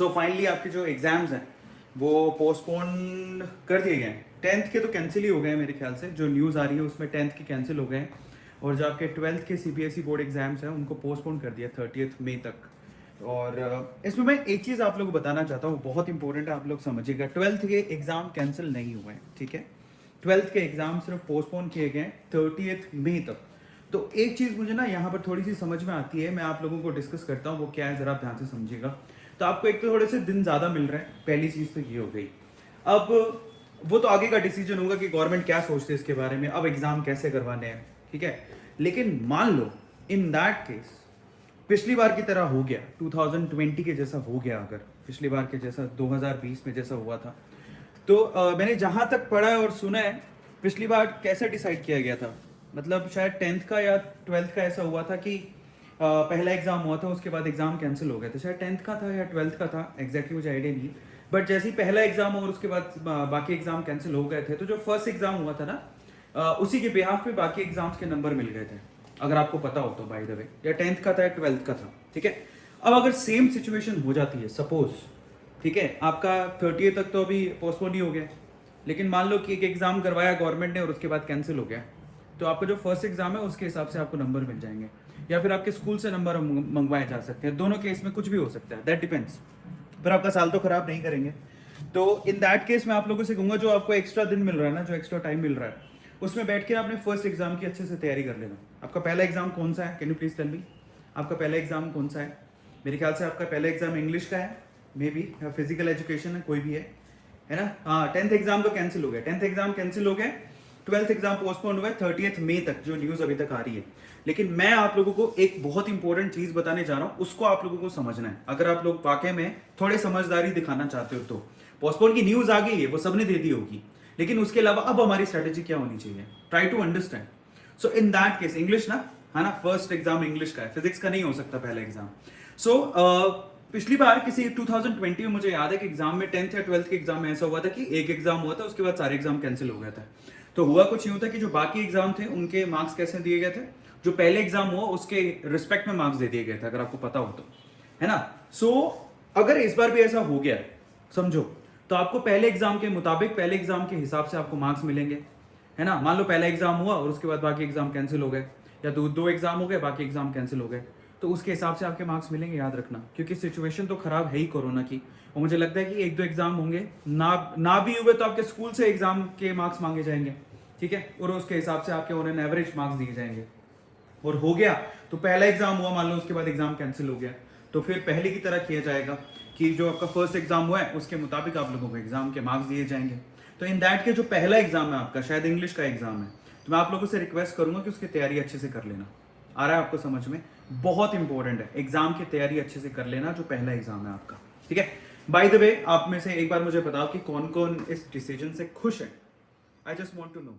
So finally आपके जो exams हैं वो पोस्टपोन कर दिए गए हैं। 10th के तो कैंसिल ही हो गए हैं मेरे ख्याल से, जो न्यूज़ आ रही है उसमें 10th के कैंसिल हो गए हैं, और जो आपके 12th के सीबीएसई बोर्ड एग्जाम्स हैं उनको पोस्टपोन कर दिया 30 मई तक। और इसमें मैं एक चीज़ आप लोगों को बताना चाहता हूँ, बहुत इंपॉर्टेंट है, आप लोग समझिएगा। 12th के एग्जाम कैंसिल नहीं हुए हैं, ठीक है। 12th के एग्जाम सिर्फ पोस्टपोन किए गए 30 मई तक। तो एक चीज़ मुझे ना यहाँ पर थोड़ी सी समझ में आती है, मैं आप लोगों को डिस्कस करता हूँ, वो क्या है ज़रा ध्यान से समझिएगा। तो आपको एक तो थोड़े से दिन ज़्यादा मिल रहे हैं, पहली चीज़ तो ये हो गई। अब वो तो आगे का डिसीजन होगा कि गवर्नमेंट क्या सोचते हैं इसके बारे में, अब एग्ज़ाम कैसे करवाने हैं, ठीक है। लेकिन मान लो इन दैट केस पिछली बार की तरह हो गया, 2020 के जैसा हो गया, अगर पिछली बार के जैसा 2020 में जैसा हुआ था, तो मैंने जहां तक पढ़ा है और सुना है, पिछली बार कैसे डिसाइड किया गया था, मतलब शायद 10th का या 12th का ऐसा हुआ था कि पहला एग्जाम हुआ था, उसके बाद एग्जाम कैंसिल हो गया था। शायद 10th का था या 12th का था, एग्जैक्टली मुझे आइडिया नहीं, बट जैसे ही पहला एग्जाम और उसके बाद बाकी एग्जाम कैंसिल हो गए थे, तो जो फर्स्ट एग्जाम हुआ था ना, उसी के बिहाफ पे बाकी एग्जाम्स के नंबर मिल गए थे, अगर आपको पता हो तो, बाय द वे, या 10th का था या 12th का था, ठीक है। अब अगर सेम सिचुएशन हो जाती है सपोज, ठीक है, आपका 30 तक तो अभी पोस्टपोन ही हो गया, लेकिन मान लो कि एक एग्जाम करवाया गवर्नमेंट ने और उसके बाद कैंसिल हो गया, तो आपका जो फर्स्ट एग्जाम है उसके हिसाब से आपको नंबर मिल जाएंगे, या फिर आपके स्कूल से नंबर मंगवाए जा सकते हैं। दोनों केस में कुछ भी हो सकता है, दैट डिपेंड्स, पर आपका साल तो खराब नहीं करेंगे। तो इन दैट केस मैं आप लोगों से कहूंगा, जो आपको एक्स्ट्रा दिन मिल रहा है ना, जो एक्स्ट्रा टाइम मिल रहा है, उसमें बैठ के अपने फर्स्ट एग्जाम की अच्छे से तैयारी कर लेना। आपका पहला एग्जाम कौन सा है, can you please tell me, आपका पहला एग्जाम कौन सा है? मेरे ख्याल से आपका पहला एग्जाम इंग्लिश का है, मे बी, या फिजिकल एजुकेशन है, कोई भी है ना। हाँ, 10th एग्जाम तो कैंसिल हो गया, 10th एग्जाम कैंसिल हो गया, 12th एग्जाम पोस्टपोन हुआ है 30 मई तक, जो न्यूज अभी तक आ रही है। लेकिन मैं आप लोगों को एक बहुत इंपॉर्टेंट चीज बताने जा रहा हूं, उसको आप लोगों को समझना है। अगर आप लोग वाकई में थोड़े समझदारी दिखाना चाहते हो, तो पोस्टपोन की न्यूज आ गई है, वो सबने दे दी होगी, लेकिन उसके अलावा अब हमारी स्ट्रेटेजी क्या होनी चाहिए, try to understand. So in that case English ना, है ना, फर्स्ट एग्जाम इंग्लिश का है, फिजिक्स का नहीं हो सकता पहला एग्जाम। सो पिछली बार किसी 2020 में मुझे याद है कि एग्जाम में 10th या 12th के एग्जाम में ऐसा हुआ था कि एक एग्जाम हुआ था, उसके बाद सारे एग्जाम कैंसिल हो गया था। तो हुआ कुछ यूं था कि जो बाकी एग्जाम थे उनके मार्क्स कैसे दिए गए थे, जो पहले एग्जाम हुआ उसके रिस्पेक्ट में मार्क्स दे दिए गए थे, अगर आपको पता हो तो, है ना। सो अगर इस बार भी ऐसा हो गया समझो, तो आपको पहले एग्जाम के मुताबिक, पहले एग्जाम के हिसाब से आपको मार्क्स मिलेंगे, है ना। मान लो पहला एग्जाम हुआ और उसके बाद बाकी एग्जाम कैंसिल हो गए, या दो एग्जाम हो गए, बाकी एग्जाम कैंसिल हो गए, तो उसके हिसाब से आपके मार्क्स मिलेंगे, याद रखना, क्योंकि सिचुएशन तो खराब है ही कोरोना की। और मुझे लगता है कि एक दो एग्जाम होंगे, ना भी हुए तो आपके स्कूल से एग्जाम के मार्क्स मांगे जाएंगे, ठीक है, और उसके हिसाब से आपके ऑन एन एवरेज मार्क्स दिए जाएंगे। और हो गया तो पहला एग्जाम हुआ, मान लो उसके बाद एग्जाम कैंसिल हो गया, तो फिर पहले की तरह किया जाएगा कि जो आपका फर्स्ट एग्जाम हुआ है उसके मुताबिक आप लोगों को एग्जाम के मार्क्स दिए जाएंगे। तो इन दैट के जो पहला एग्जाम है आपका, शायद इंग्लिश का एग्जाम है, तो मैं आप लोगों से रिक्वेस्ट करूंगा कि उसकी तैयारी अच्छे से कर लेना। आ रहा है आपको समझ में? बहुत इंपॉर्टेंट है, एग्जाम की तैयारी अच्छे से कर लेना, जो पहला एग्जाम है आपका, ठीक है। बाय द वे, आप में से एक बार मुझे बताओ कि कौन कौन इस डिसीजन से खुश है। I just want to no.